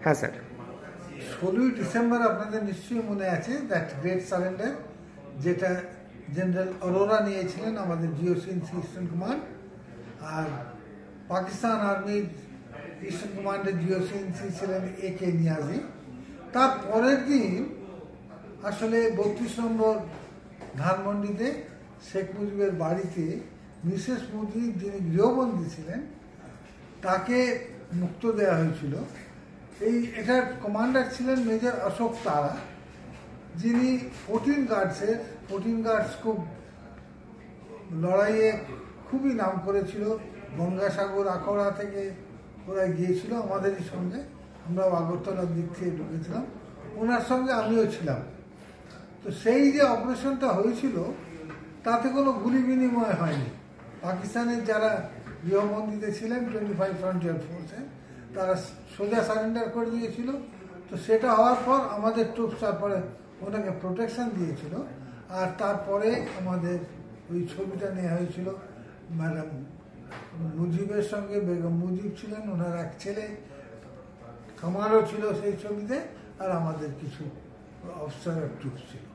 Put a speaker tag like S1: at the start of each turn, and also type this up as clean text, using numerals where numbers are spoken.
S1: হ্যাঁ sir.
S2: 16ই December আপনাদের নিশ্চয়ই মনে আছে দ্যাট গ্রেট সারেন্ডার, যেটা জেনারেল অরোরা নিয়েছিলেন, আমাদের জিওসিএনসি ইস্টার্ন কমান্ড। আর পাকিস্তান আর্মির ইস্টার্ন কমান্ডের জিওসিএনসি ছিলেন AK নিয়াজি। তার পরের দিন আসলে 32 নম্বর ধানমন্ডিতে শেখ মুজিবের বাড়িতে মিসেস মুজিব, যিনি গৃহবন্দী ছিলেন, তাকে মুক্ত দেওয়া হয়েছিল। এটার কমান্ডার ছিলেন মেজর অশোক তারা, যিনি 14 গার্ডস খুব লড়াইয়ে খুবই নাম করেছিল। গঙ্গাসাগর আখাউড়া থেকে ওরা গিয়েছিল আমাদেরই সঙ্গে, আমরা আগরতলার দিক থেকে ঢুকেছিলাম, ওনার সঙ্গে আমিও ছিলাম। তো সেই যে অপারেশনটা হয়েছিল তাতে কোনো গুলি বিনিময় হয়নি। পাকিস্তানের যারা গৃহবন্দীতে ছিলেন 25 ফ্রন্টিয়ার ফোর্সে, তারা সোজা সারেন্ডার করে দিয়েছিল। তো সেটা হওয়ার পর আমাদের ট্রুপস তারপরে ওনাকে প্রোটেকশন দিয়েছিল। আর তারপরে আমাদের ওই ছবিটা নেওয়া হয়েছিল ম্যাডাম মুজিবের সঙ্গে। বেগম মুজিব ছিলেন, ওনার এক ছেলে কামালও ছিল সেই ছবিতে, আর আমাদের কিছু অফিসার ট্রুপস ছিল।